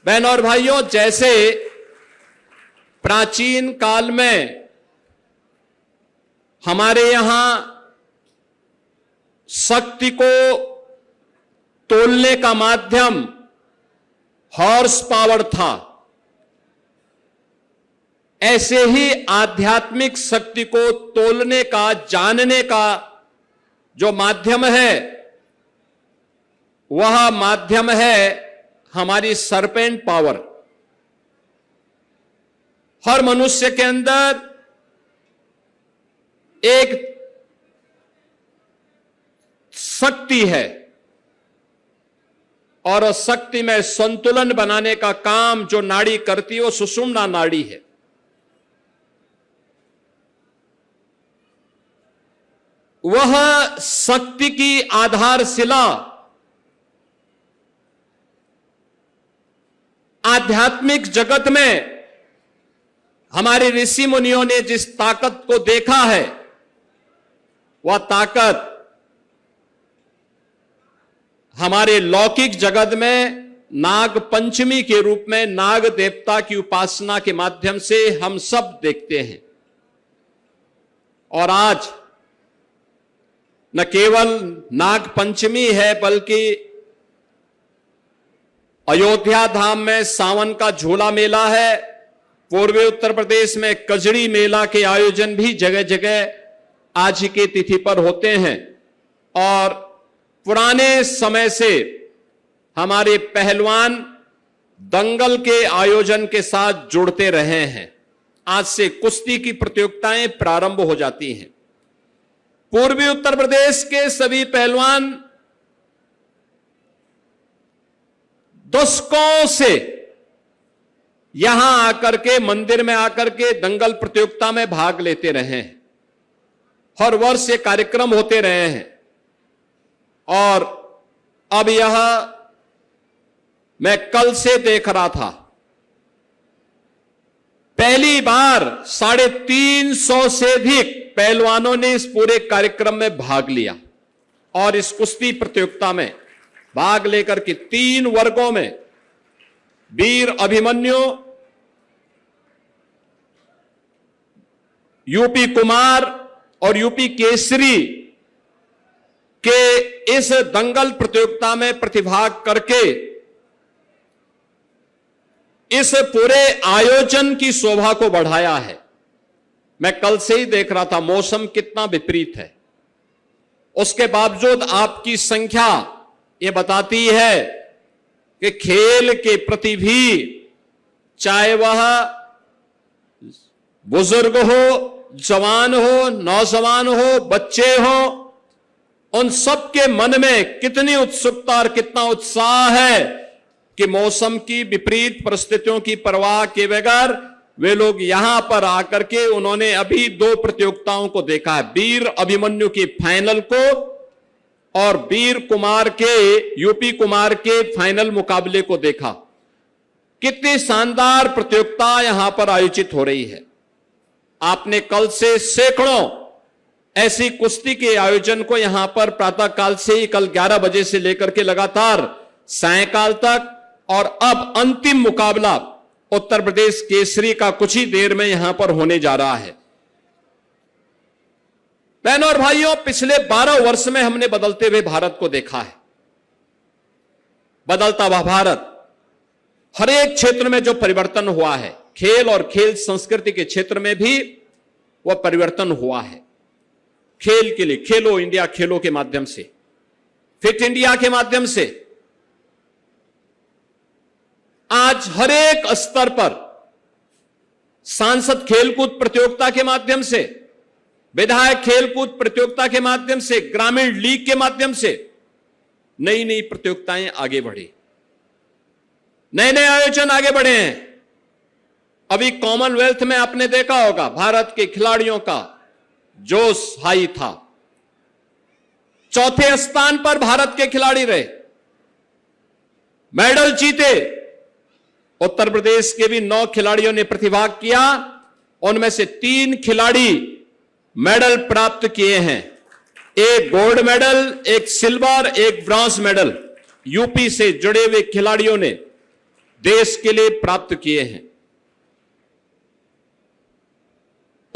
बहनों और भाइयों, जैसे प्राचीन काल में हमारे यहां शक्ति को तोलने का माध्यम हॉर्स पावर था, ऐसे ही आध्यात्मिक शक्ति को तोलने का, जानने का जो माध्यम है वह माध्यम है हमारी सरपेंट पावर। हर मनुष्य के अंदर एक शक्ति है और उस शक्ति में संतुलन बनाने का काम जो नाड़ी करती है वो सुषुम्ना नाड़ी है। वह शक्ति की आधारशिला आध्यात्मिक जगत में हमारे ऋषि मुनियों ने जिस ताकत को देखा है, वह ताकत हमारे लौकिक जगत में नाग पंचमी के रूप में नाग देवता की उपासना के माध्यम से हम सब देखते हैं। और आज न केवल नाग पंचमी है, बल्कि अयोध्या धाम में सावन का झूला मेला है। पूर्वी उत्तर प्रदेश में कजड़ी मेला के आयोजन भी जगह जगह आज की तिथि पर होते हैं। और पुराने समय से हमारे पहलवान दंगल के आयोजन के साथ जुड़ते रहे हैं। आज से कुश्ती की प्रतियोगिताएं प्रारंभ हो जाती हैं। पूर्वी उत्तर प्रदेश के सभी पहलवान दशकों से यहां आकर के, मंदिर में आकर के दंगल प्रतियोगिता में भाग लेते रहे हैं। हर वर्ष ये कार्यक्रम होते रहे हैं। और अब यह मैं कल से देख रहा था, पहली बार 350 से अधिक पहलवानों ने इस पूरे कार्यक्रम में भाग लिया। और इस कुश्ती प्रतियोगिता में भाग लेकर के 3 वर्गों में वीर अभिमन्यु, यूपी कुमार और यूपी केसरी के इस दंगल प्रतियोगिता में प्रतिभाग करके इस पूरे आयोजन की शोभा को बढ़ाया है। मैं कल से ही देख रहा था, मौसम कितना विपरीत है, उसके बावजूद आपकी संख्या ये बताती है कि खेल के प्रति भी, चाहे वह बुजुर्ग हो, जवान हो, नौजवान हो, बच्चे हो, उन सब के मन में कितनी उत्सुकता और कितना उत्साह है कि मौसम की विपरीत परिस्थितियों की परवाह किए बगैर वे लोग यहां पर आकर के उन्होंने अभी 2 प्रतियोगिताओं को देखा है, वीर अभिमन्यु की फाइनल को और वीर कुमार के, यूपी कुमार के फाइनल मुकाबले को देखा। कितनी शानदार प्रतियोगिता यहां पर आयोजित हो रही है। आपने कल से सैकड़ों ऐसी कुश्ती के आयोजन को यहां पर प्रातः काल से ही, कल 11 बजे से लेकर के लगातार सायंकाल तक, और अब अंतिम मुकाबला उत्तर प्रदेश केसरी का कुछ ही देर में यहां पर होने जा रहा है। बहनों और भाइयों, पिछले 12 वर्ष में हमने बदलते हुए भारत को देखा है। बदलता हुआ भारत, हर एक क्षेत्र में जो परिवर्तन हुआ है, खेल और खेल संस्कृति के क्षेत्र में भी वह परिवर्तन हुआ है। खेल के लिए, खेलो इंडिया खेलों के माध्यम से, फिट इंडिया के माध्यम से आज हर एक स्तर पर, सांसद खेलकूद प्रतियोगिता के माध्यम से, विधायक खेलकूद प्रतियोगिता के माध्यम से, ग्रामीण लीग के माध्यम से नई नई प्रतियोगिताएं आगे बढ़ी, नए नए आयोजन आगे बढ़े हैं। अभी कॉमनवेल्थ में आपने देखा होगा, भारत के खिलाड़ियों का जोश हाई था। 4थे स्थान पर भारत के खिलाड़ी रहे, मेडल जीते। उत्तर प्रदेश के भी 9 खिलाड़ियों ने प्रतिभाग किया, उनमें से 3 खिलाड़ी मेडल प्राप्त किए हैं। एक गोल्ड मेडल, एक सिल्वर, एक ब्रॉन्ज मेडल यूपी से जुड़े हुए खिलाड़ियों ने देश के लिए प्राप्त किए हैं।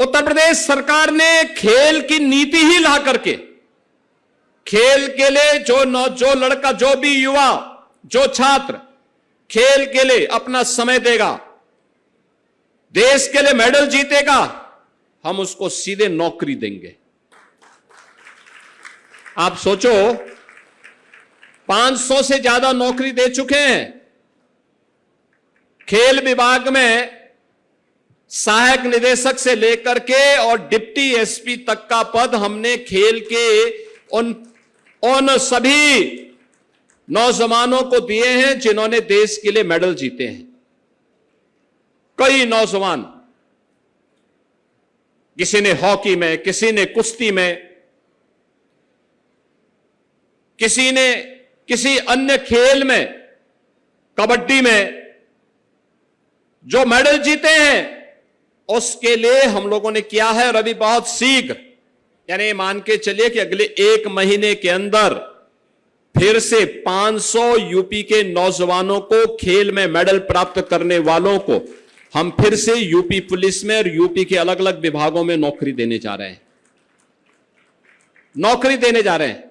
उत्तर प्रदेश सरकार ने खेल की नीति ही ला करके खेल के लिए जो लड़का, जो भी युवा, जो छात्र खेल के लिए अपना समय देगा, देश के लिए मेडल जीतेगा, हम उसको सीधे नौकरी देंगे। आप सोचो, 500 से ज्यादा नौकरी दे चुके हैं। खेल विभाग में सहायक निदेशक से लेकर के और डिप्टी एसपी तक का पद हमने खेल के उन सभी नौजवानों को दिए हैं जिन्होंने देश के लिए मेडल जीते हैं। कई नौजवान, किसी ने हॉकी में, किसी ने कुश्ती में, किसी ने किसी अन्य खेल में, कबड्डी में जो मेडल जीते हैं, उसके लिए हम लोगों ने किया है रवि बहुत शीघ्र, यानी मान के चलिए कि अगले 1 महीने के अंदर फिर से 500 यूपी के नौजवानों को, खेल में मेडल प्राप्त करने वालों को हम फिर से यूपी पुलिस में और यूपी के अलग अलग विभागों में नौकरी देने जा रहे हैं। नौकरी देने जा रहे हैं।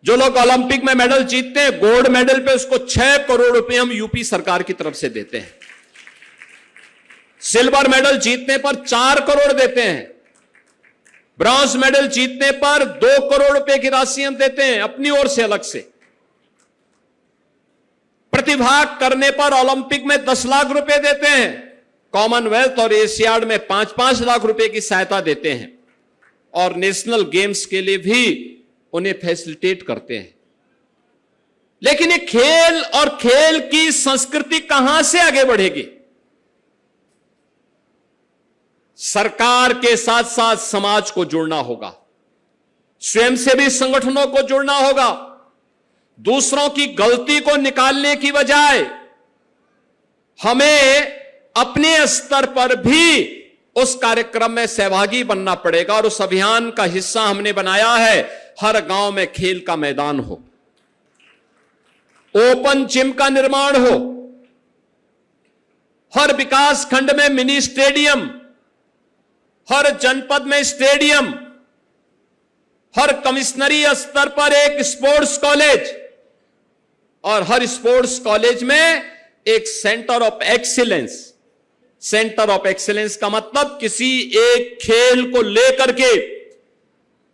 जो लोग ओलंपिक में मेडल जीतते हैं, गोल्ड मेडल पे उसको 6 करोड़ रुपए हम यूपी सरकार की तरफ से देते हैं। सिल्वर मेडल जीतने पर 4 करोड़ देते हैं। ब्रॉन्ज मेडल जीतने पर 2 करोड़ रुपए की राशि हम देते हैं अपनी ओर से, अलग से। प्रतिभाग करने पर ओलंपिक में 10 लाख रुपए देते हैं। कॉमनवेल्थ और एशियाड में 5-5 लाख रुपए की सहायता देते हैं और नेशनल गेम्स के लिए भी उन्हें फैसिलिटेट करते हैं। लेकिन ये खेल और खेल की संस्कृति कहां से आगे बढ़ेगी? सरकार के साथ साथ समाज को जुड़ना होगा, स्वयंसेवी संगठनों को जुड़ना होगा। दूसरों की गलती को निकालने की बजाय हमें अपने स्तर पर भी उस कार्यक्रम में सहभागी बनना पड़ेगा और उस अभियान का हिस्सा हमने बनाया है। हर गांव में खेल का मैदान हो, ओपन जिम का निर्माण हो, हर विकास खंड में मिनी स्टेडियम, हर जनपद में स्टेडियम, हर कमिश्नरी स्तर पर एक स्पोर्ट्स कॉलेज और हर स्पोर्ट्स कॉलेज में एक centre of excellence. Centre of excellence का मतलब किसी एक खेल को लेकर के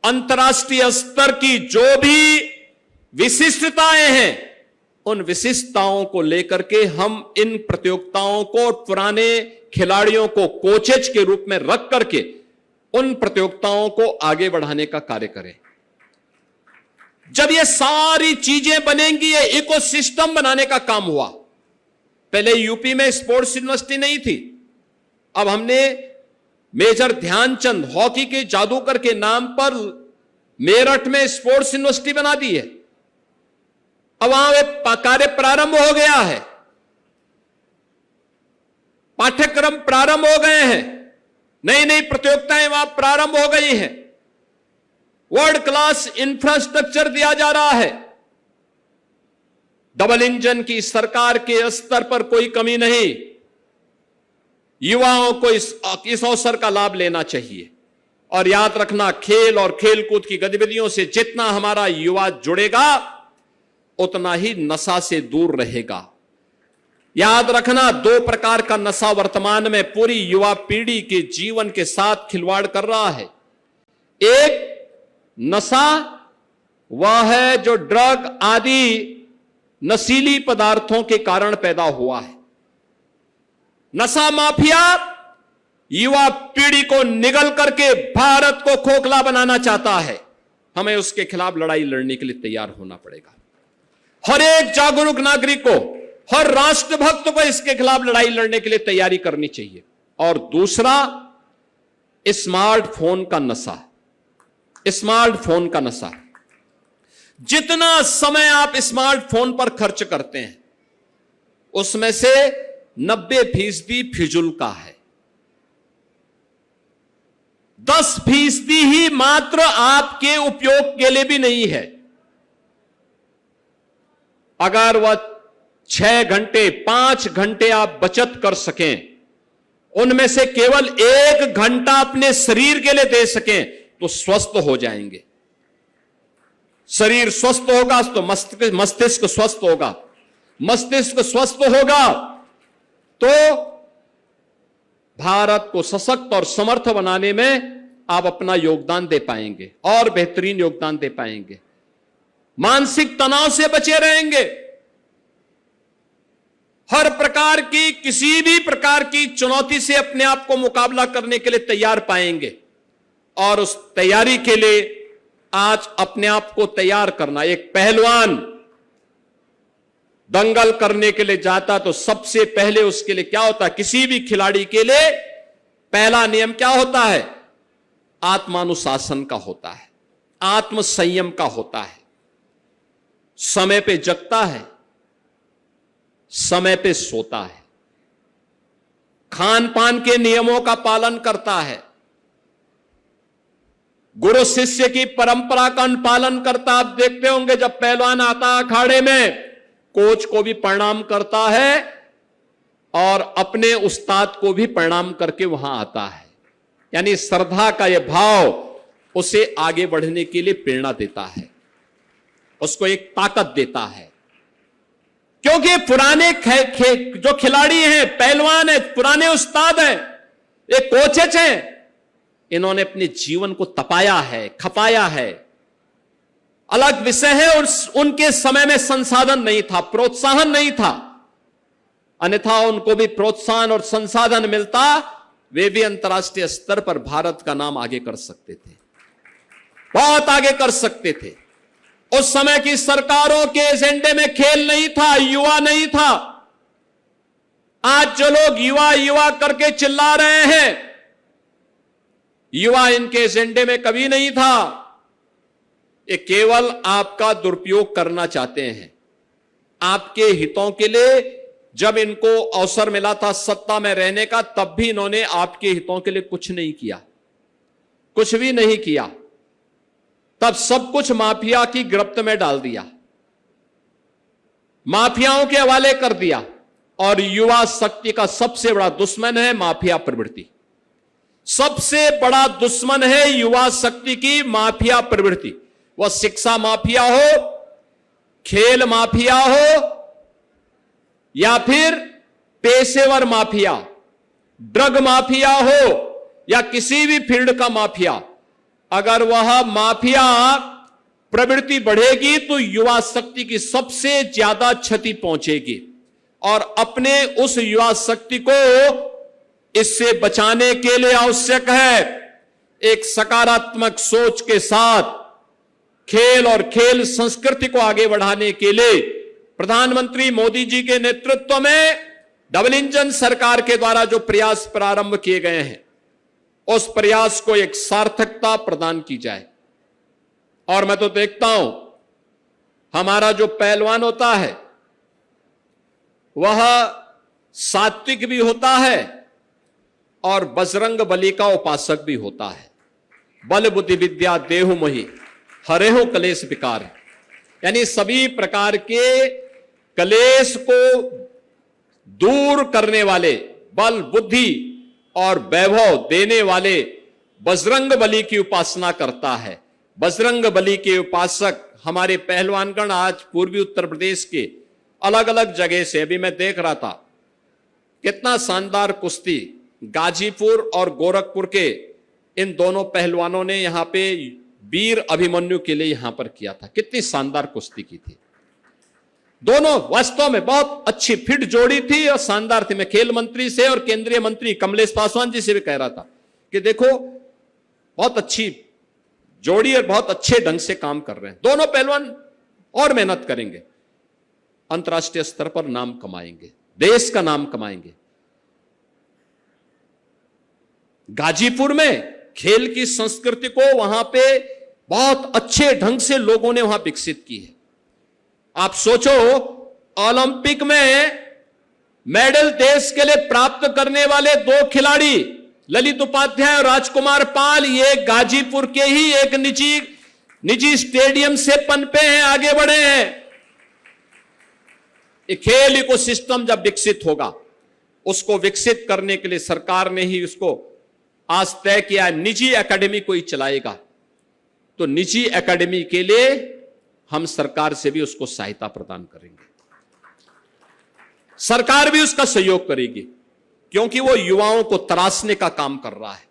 अंतर्राष्ट्रीय स्तर की जो भी विशिष्टताएं हैं, उन विशिष्टताओं को लेकर के हम इन प्रतियोगिताओं को पुराने खिलाड़ियों को कोचेज के रूप में रख करके उन प्रतियोगिताओं को आगे बढ़ाने का कार्य करें। जब ये सारी चीजें बनेंगी, ये इकोसिस्टम बनाने का काम हुआ। पहले यूपी में स्पोर्ट्स यूनिवर्सिटी नहीं थी, अब हमने मेजर ध्यानचंद हॉकी के जादूगर के नाम पर मेरठ में स्पोर्ट्स यूनिवर्सिटी बना दी है। अब वहां कार्य प्रारंभ हो गया है, पाठ्यक्रम प्रारंभ हो गए हैं, नई नई प्रतियोगिताएं वहां प्रारंभ हो गई हैं, वर्ल्ड क्लास इंफ्रास्ट्रक्चर दिया जा रहा है। डबल इंजन की सरकार के स्तर पर कोई कमी नहीं। युवाओं को इस अवसर का लाभ लेना चाहिए और याद रखना, खेल और खेलकूद की गतिविधियों से जितना हमारा युवा जुड़ेगा, उतना ही नशा से दूर रहेगा। याद रखना, 2 प्रकार का नशा वर्तमान में पूरी युवा पीढ़ी के जीवन के साथ खिलवाड़ कर रहा है। एक नशा वह है जो ड्रग आदि नशीली पदार्थों के कारण पैदा हुआ है। नशा माफिया युवा पीढ़ी को निगल करके भारत को खोखला बनाना चाहता है। हमें उसके खिलाफ लड़ाई लड़ने के लिए तैयार होना पड़ेगा। हर एक जागरूक नागरिक को, हर राष्ट्रभक्त को इसके खिलाफ लड़ाई लड़ने के लिए तैयारी करनी चाहिए। और दूसरा, स्मार्टफोन का नशा। स्मार्टफोन का नशा, जितना समय आप स्मार्टफोन पर खर्च करते हैं उसमें से 90% फिजूल का है। 10% ही मात्र आपके उपयोग के लिए भी नहीं है। अगर वह 6 घंटे 5 घंटे आप बचत कर सकें, उनमें से केवल 1 घंटा अपने शरीर के लिए दे सकें तो स्वस्थ हो जाएंगे। शरीर स्वस्थ होगा तो मस्तिष्क स्वस्थ होगा, मस्तिष्क स्वस्थ होगा तो भारत को सशक्त और समर्थ बनाने में आप अपना योगदान दे पाएंगे और बेहतरीन योगदान दे पाएंगे। मानसिक तनाव से बचे रहेंगे, हर प्रकार की किसी भी प्रकार की चुनौती से अपने आप को मुकाबला करने के लिए तैयार पाएंगे। और उस तैयारी के लिए आज अपने आप को तैयार करना, एक पहलवान दंगल करने के लिए जाता तो सबसे पहले उसके लिए क्या होता है, किसी भी खिलाड़ी के लिए पहला नियम क्या होता है, आत्मानुशासन का होता है, आत्म संयम का होता है। समय पे जगता है, समय पे सोता है, खान पान के नियमों का पालन करता है, गुरु शिष्य की परंपरा का अनुपालन करता। आप देखते होंगे जब पहलवान आता अखाड़े में, कोच को भी प्रणाम करता है और अपने उस्ताद को भी प्रणाम करके वहां आता है। यानी श्रद्धा का यह भाव उसे आगे बढ़ने के लिए प्रेरणा देता है, उसको एक ताकत देता है। क्योंकि पुराने जो खिलाड़ी हैं, पहलवान हैं, पुराने उस्ताद हैं, ये कोचेज हैं, इन्होंने अपने जीवन को तपाया है, खपाया है। अलग विषय है और उनके समय में संसाधन नहीं था, प्रोत्साहन नहीं था, अन्यथा उनको भी प्रोत्साहन और संसाधन मिलता, वे भी अंतर्राष्ट्रीय स्तर पर भारत का नाम आगे कर सकते थे, बहुत आगे कर सकते थे। उस समय की सरकारों के एजेंडे में खेल नहीं था, युवा नहीं था। आज जो लोग युवा युवा करके चिल्ला रहे हैं, युवा इनके एजेंडे में कभी नहीं था। ये केवल आपका दुरुपयोग करना चाहते हैं, आपके हितों के लिए। जब इनको अवसर मिला था सत्ता में रहने का, तब भी इन्होंने आपके हितों के लिए कुछ नहीं किया, कुछ भी नहीं किया। तब सब कुछ माफिया की गिरफ्त में डाल दिया, माफियाओं के हवाले कर दिया। और युवा शक्ति का सबसे बड़ा दुश्मन है माफिया प्रवृत्ति, सबसे बड़ा दुश्मन है युवा शक्ति की माफिया प्रवृत्ति। वह शिक्षा माफिया हो, खेल माफिया हो, या फिर पेशेवर माफिया, ड्रग माफिया हो, या किसी भी फील्ड का माफिया। अगर वह माफिया प्रवृत्ति बढ़ेगी तो युवा शक्ति की सबसे ज्यादा क्षति पहुंचेगी। और अपने उस युवा शक्ति को इससे बचाने के लिए आवश्यक है एक सकारात्मक सोच के साथ खेल और खेल संस्कृति को आगे बढ़ाने के लिए प्रधानमंत्री मोदी जी के नेतृत्व में डबल इंजन सरकार के द्वारा जो प्रयास प्रारंभ किए गए हैं, उस प्रयास को एक सार्थकता प्रदान की जाए। और मैं तो देखता हूं हमारा जो पहलवान होता है वह सात्विक भी होता है और बजरंग बली का उपासक भी होता है। बल बुद्धि विद्या देहु मोहि हरेहु कलेश विकार, यानी सभी प्रकार के कलेश को दूर करने वाले, बल बुद्धि और वैभव देने वाले बजरंग बली की उपासना करता है। बजरंग बली के उपासक हमारे पहलवानगण आज पूर्वी उत्तर प्रदेश के अलग अलग जगह से, अभी मैं देख रहा था कितना शानदार कुश्ती गाजीपुर और गोरखपुर के इन दोनों पहलवानों ने यहां पे वीर अभिमन्यु के लिए यहां पर किया था। कितनी शानदार कुश्ती की थी, दोनों वास्तव में बहुत अच्छी फिट जोड़ी थी और शानदार थी। मैं खेल मंत्री से और केंद्रीय मंत्री कमलेश पासवान जी से भी कह रहा था कि देखो बहुत अच्छी जोड़ी और बहुत अच्छे ढंग से काम कर रहे हैं दोनों पहलवान, और मेहनत करेंगे, अंतर्राष्ट्रीय स्तर पर नाम कमाएंगे, देश का नाम कमाएंगे। गाजीपुर में खेल की संस्कृति को वहां पे बहुत अच्छे ढंग से लोगों ने वहां विकसित की है। आप सोचो ओलंपिक में मेडल देश के लिए प्राप्त करने वाले 2 खिलाड़ी ललित उपाध्याय और राजकुमार पाल, ये गाजीपुर के ही एक निजी स्टेडियम से पनपे हैं, आगे बढ़े हैं। ये खेल इकोसिस्टम जब विकसित होगा, उसको विकसित करने के लिए सरकार ने ही उसको आज तय किया, निजी एकेडमी कोई चलाएगा तो निजी एकेडमी के लिए हम सरकार से भी उसको सहायता प्रदान करेंगे, सरकार भी उसका सहयोग करेगी, क्योंकि वो युवाओं को तराशने का काम कर रहा है।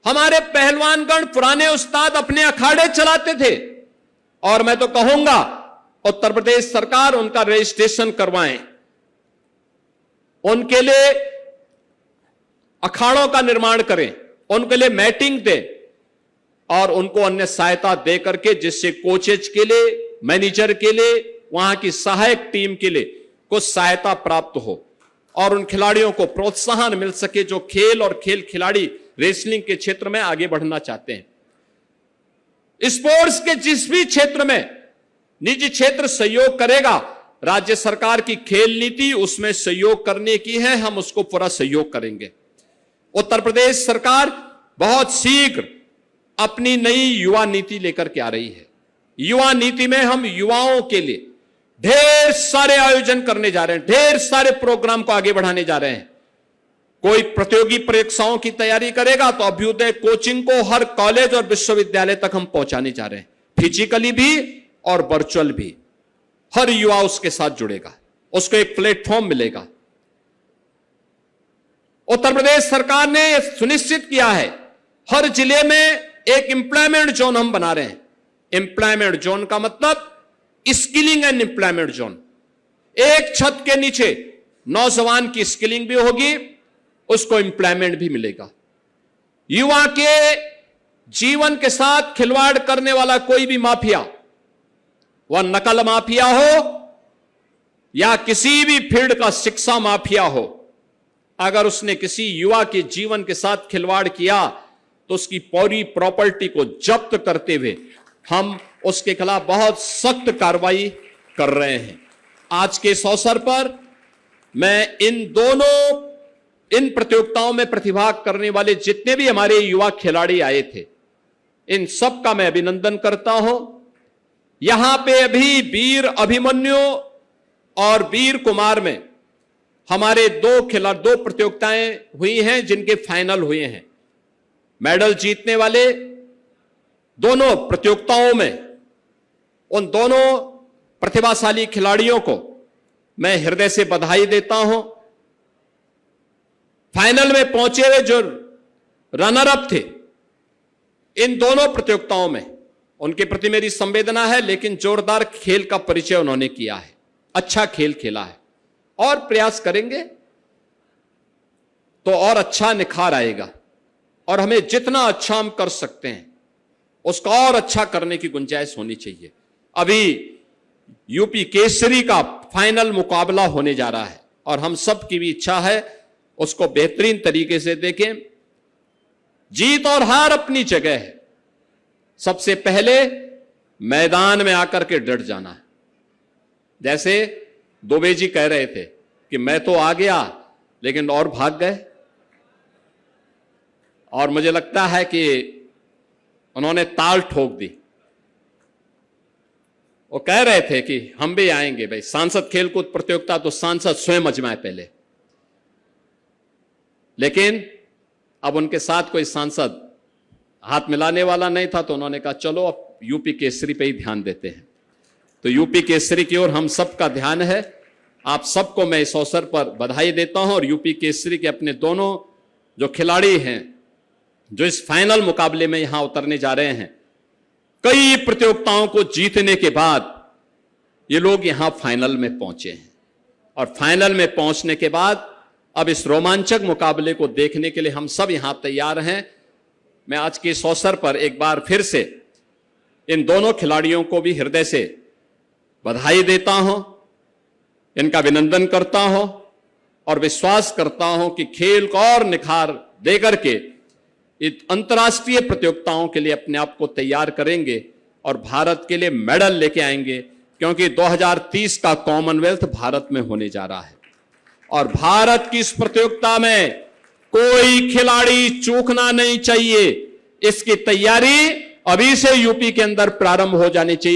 हमारे पहलवानगण, पुराने उस्ताद अपने अखाड़े चलाते थे, और मैं तो कहूंगा उत्तर प्रदेश सरकार उनका रजिस्ट्रेशन करवाएं, उनके लिए अखाड़ों का निर्माण करें, उनके लिए मैटिंग दें और उनको अन्य सहायता दे करके, जिससे कोचेज के लिए, मैनेजर के लिए, वहां की सहायक टीम के लिए कुछ सहायता प्राप्त हो और उन खिलाड़ियों को प्रोत्साहन मिल सके जो खेल और खेल खिलाड़ी रेसलिंग के क्षेत्र में आगे बढ़ना चाहते हैं। स्पोर्ट्स के जिस भी क्षेत्र में निजी क्षेत्र सहयोग करेगा, राज्य सरकार की खेल नीति उसमें सहयोग करने की है, हम उसको पूरा सहयोग करेंगे। उत्तर प्रदेश सरकार बहुत शीघ्र अपनी नई युवा नीति लेकर के आ रही है। युवा नीति में हम युवाओं के लिए ढेर सारे आयोजन करने जा रहे हैं, ढेर सारे प्रोग्राम को आगे बढ़ाने जा रहे हैं। कोई प्रतियोगी परीक्षाओं की तैयारी करेगा तो अभ्युदय कोचिंग को हर कॉलेज और विश्वविद्यालय तक हम पहुंचाने जा रहे हैं, फिजिकली भी और वर्चुअल भी। हर युवा उसके साथ जुड़ेगा, उसको एक प्लेटफॉर्म मिलेगा। उत्तर प्रदेश सरकार ने सुनिश्चित किया है, हर जिले में एक एम्प्लॉयमेंट जोन हम बना रहे हैं। एम्प्लॉयमेंट जोन का मतलब स्किलिंग एंड एम्प्लॉयमेंट जोन। एक छत के नीचे नौजवान की स्किलिंग भी होगी, उसको एम्प्लॉयमेंट भी मिलेगा। युवा के जीवन के साथ खिलवाड़ करने वाला कोई भी माफिया, वह नकल माफिया हो या किसी भी फील्ड का शिक्षा माफिया हो, अगर उसने किसी युवा के जीवन के साथ खिलवाड़ किया तो उसकी पूरी प्रॉपर्टी को जब्त करते हुए हम उसके खिलाफ बहुत सख्त कार्रवाई कर रहे हैं। आज के इस अवसर पर मैं इन प्रतियोगिताओं में प्रतिभाग करने वाले जितने भी हमारे युवा खिलाड़ी आए थे, इन सब का मैं अभिनंदन करता हूं। यहां पे अभी वीर अभिमन्यु और वीर कुमार में हमारे दो प्रतियोगिताएं हुई हैं जिनके फाइनल हुए हैं। मेडल जीतने वाले दोनों प्रतियोगिताओं में उन दोनों प्रतिभाशाली खिलाड़ियों को मैं हृदय से बधाई देता हूं। फाइनल में पहुंचे हुए जो रनर अप थे इन दोनों प्रतियोगिताओं में, उनके प्रति मेरी संवेदना है, लेकिन जोरदार खेल का परिचय उन्होंने किया है, अच्छा खेल खेला है और प्रयास करेंगे तो और अच्छा निखार आएगा और हमें जितना अच्छा हम कर सकते हैं उसका और अच्छा करने की गुंजाइश होनी चाहिए। अभी यूपी केसरी का फाइनल मुकाबला होने जा रहा है और हम सब की भी इच्छा है उसको बेहतरीन तरीके से देखें। जीत और हार अपनी जगह है, सबसे पहले मैदान में आकर के डट जाना है। जैसे दुबे जी कह रहे थे कि मैं तो आ गया लेकिन और भाग गए, और मुझे लगता है कि उन्होंने ताल ठोक दी। वो कह रहे थे कि हम भी आएंगे, भाई सांसद खेलकूद प्रतियोगिता तो सांसद स्वयं अजमाए पहले, लेकिन अब उनके साथ कोई सांसद हाथ मिलाने वाला नहीं था तो उन्होंने कहा चलो अब यूपी केसरी पे ही ध्यान देते हैं। तो यूपी केसरी की ओर हम सबका ध्यान है। आप सबको मैं इस अवसर पर बधाई देता हूं और यूपी केसरी के अपने दोनों जो खिलाड़ी हैं जो इस फाइनल मुकाबले में यहां उतरने जा रहे हैं, कई प्रतियोगिताओं को जीतने के बाद ये लोग यहां फाइनल में पहुंचे हैं और फाइनल में पहुंचने के बाद अब इस रोमांचक मुकाबले को देखने के लिए हम सब यहां तैयार हैं। मैं आज के इस अवसर पर एक बार फिर से इन दोनों खिलाड़ियों को भी हृदय से बधाई देता हूं, इनका अभिनंदन करता हूं और विश्वास करता हूं कि खेल को और निखार देकर के इस अंतर्राष्ट्रीय प्रतियोगिताओं के लिए अपने आप को तैयार करेंगे और भारत के लिए मेडल लेके आएंगे, क्योंकि 2030 का कॉमनवेल्थ भारत में होने जा रहा है और भारत की इस प्रतियोगिता में कोई खिलाड़ी चूकना नहीं चाहिए। इसकी तैयारी अभी से यूपी के अंदर प्रारंभ हो जानी चाहिए।